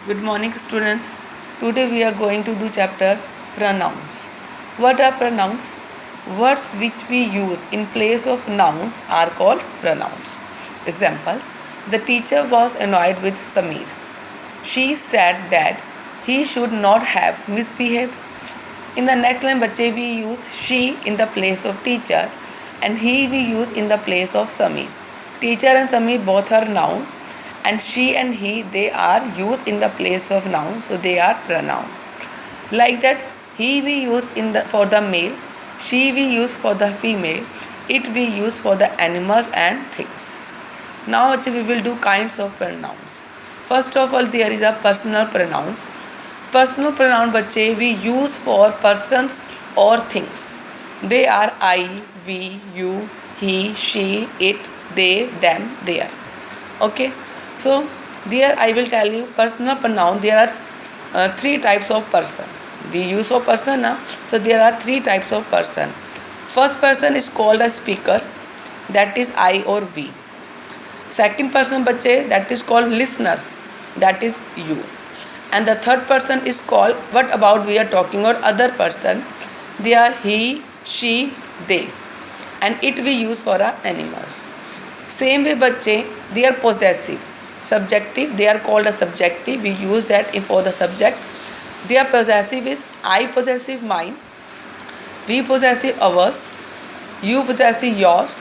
Good morning, students. Today we are going to do chapter pronouns. What are pronouns? Words which we use in place of nouns are called pronouns. Example: the teacher was annoyed with Samir. She said that he should not have misbehaved. In the next line, बच्चे we use she in the place of teacher and he we use in the place of Samir. Teacher and Samir both are noun and she and he they are used in the place of noun, so they are pronoun. Like that, he we use in the for the male, she we use for the female, it we use for the animals and things. Now we will do kinds of pronouns. First of all, there is a personal pronouns. Personal pronoun बच्चे we use for persons or things. They are I, we, you, he, she, it, they, them, their. Okay. So there I will tell you personal pronoun. There are three types of person. We use for person now. So there are three types of person. First person is called a speaker. That is I or we. Second person बच्चे that is called listener. That is you. And the third person is called what about we are talking or other person. They are he, she, they. And it we use for our animals. Same way बच्चे they are possessive. Subjective, they are called a subjective. We use that for the subject. They are possessive is I possessive mine, we possessive ours, you possessive yours,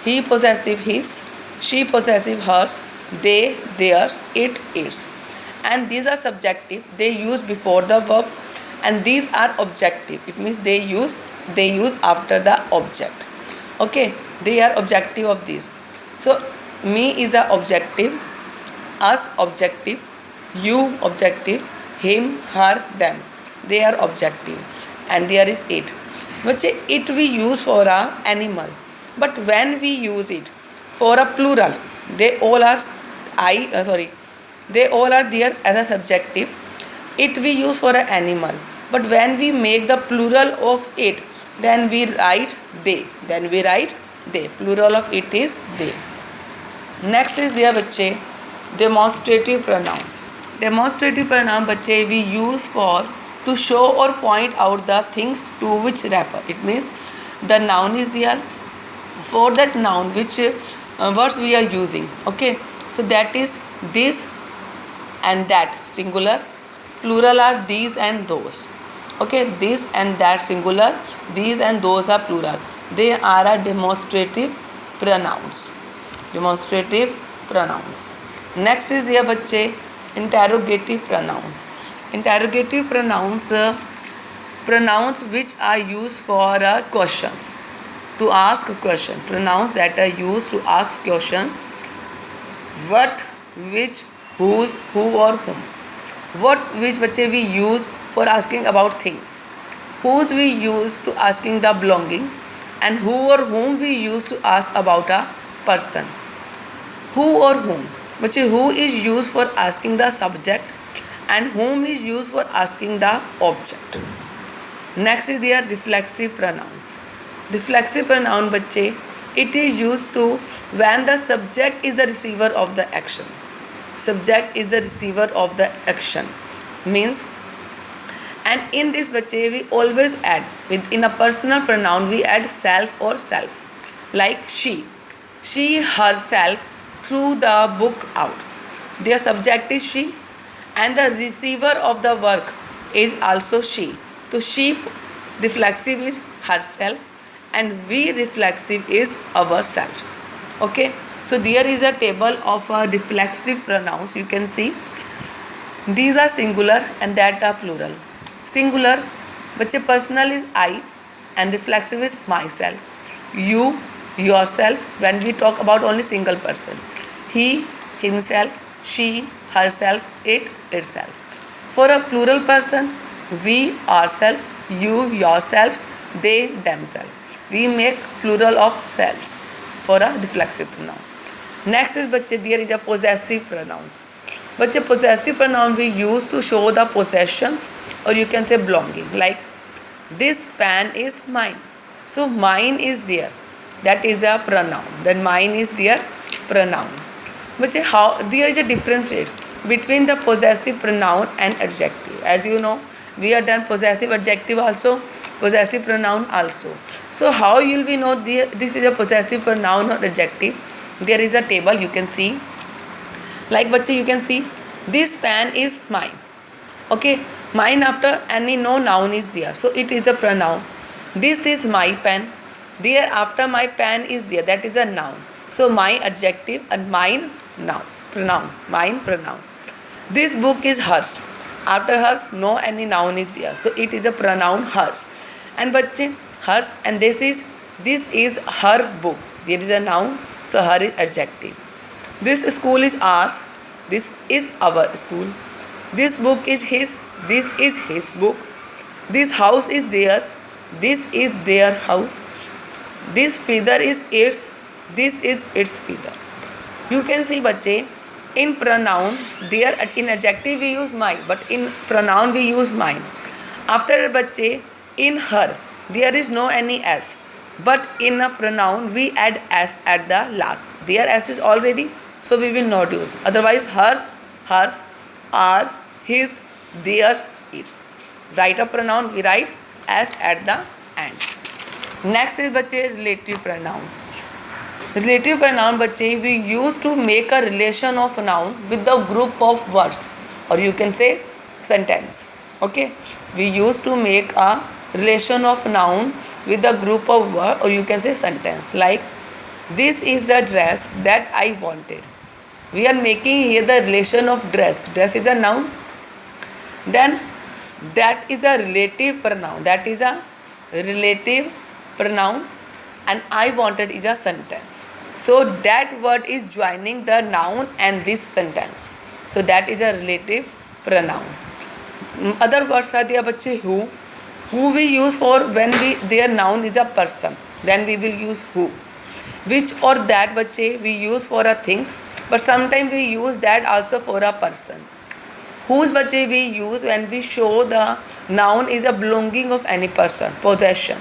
he possessive his, she possessive hers, they theirs, it its. And these are subjective, they use before the verb, and these are objective, it means they use after the object. Okay, they are objective of this. So me is a objective, us objective, you objective, him, her, them, they are objective. And there is it. बच्चे it we use for a animal, but when we use it for a plural, they all are they all are there as a subjective. It we use for an animal, but when we make the plural of it, then we write they. Plural of it is they. Next is there बच्चे demonstrative pronoun. Demonstrative pronoun बच्चे we use for to show or point out the things to which refer. It means the noun is there, for that noun which words we are using. Okay, so that is this and that singular, plural are these and those. Okay, this and that singular, these and those are plural. They are a demonstrative pronouns. Next is there बच्चे interrogative pronouns. Interrogative pronouns pronouns which are used for questions, to ask a question. Pronouns that are used to ask questions: what, which, whose, who or whom. What which बच्चे we use for asking about things. Whose we use to asking the belonging, and who or whom we use to ask about a person. Who or whom बच्चे who is used for asking the subject and whom is used for asking the object. Next is their reflexive pronouns. Reflexive pronoun बच्चे it is used to when the subject is the receiver of the action. Subject is the receiver of the action means, and in this बच्चे we always add in a personal pronoun we add self or self. Like she herself threw the book out. Their subject is she and the receiver of the work is also she. So she reflexive is herself and we reflexive is ourselves. Okay, so there is a table of reflexive pronouns. You can see these are singular and that are plural. Singular बच्चे personal is I and reflexive is myself, you, yourself when we talk about only single person, he, himself, she, herself, it, itself. For a plural person, we, ourselves, you, yourselves, they, themselves. We make plural of selves for a reflexive pronoun. Next is बच्चे there is a possessive pronouns. बच्चे possessive pronoun we use to show the possessions or you can say belonging. Like this pen is mine. So mine is there. That is a pronoun. Then mine is their pronoun. बच्चे how there is a difference rate between the possessive pronoun and adjective. As you know, we have done possessive adjective also, possessive pronoun also. So how you will know this is a possessive pronoun or adjective? There is a table you can see. Like बच्चे you can see this pen is mine. Okay, mine after any no noun is there, so it is a pronoun. This is my pen. There after my pen is there, that is a noun. So my adjective and mine noun pronoun, mine pronoun. This book is hers. After hers no any noun is there, so it is a pronoun hers. And बच्चे hers, and this is her book. There is a noun, so her is adjective. This school is ours. This is our school. This book is his. This is his book. This house is theirs. This is their house. This feather is its. This is its feather. You can see बच्चे in pronoun there, in adjective we use my, but in pronoun we use mine. After बच्चे in her there is no any s, but in a pronoun we add s at the last. There s is already, so we will not use. Otherwise hers, ours, his, theirs, its. Write a pronoun, we write s at the end. Next is बच्चे relative pronoun. Relative pronoun बच्चे we use to make a relation of noun with the group of words, or you can say sentence. Okay, we use to make a relation of noun with the group of word, or you can say sentence. Like this is the dress that I wanted. We are making here the relation of dress. Dress is a noun. Then that is a relative pronoun. That is a relative pronoun, and I wanted is a sentence. So that word is joining the noun and this sentence. So that is a relative pronoun. Other words are there बच्चे who we use for when their noun is a person, then we will use who. Which or that बच्चे we use for a things, but sometimes we use that also for a person. Whose बच्चे we use when we show the noun is a belonging of any person, possession.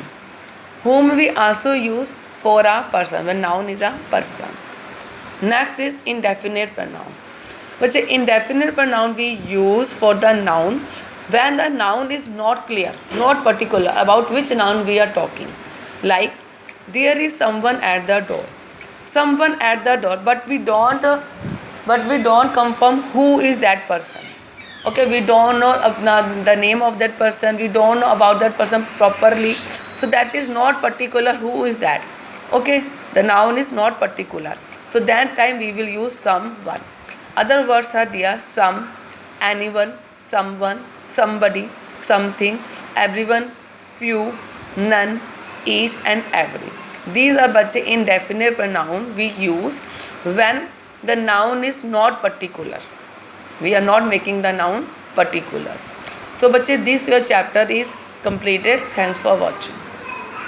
Whom we also use for a person when noun is a person. Next is indefinite pronoun. बच्चे indefinite pronoun we use for the noun when the noun is not clear, not particular about which noun we are talking. Like there is someone at the door. Someone at the door, but we don't confirm who is that person. Okay, we don't know the name of that person. We don't know about that person properly. So that is not particular who is that. Okay, the noun is not particular. So that time we will use someone. Other words are there: some, anyone, someone, somebody, something, everyone, few, none, each and every. These are बच्चे indefinite pronoun we use when the noun is not particular. We are not making the noun particular. So बच्चे this your chapter is completed. Thanks for watching.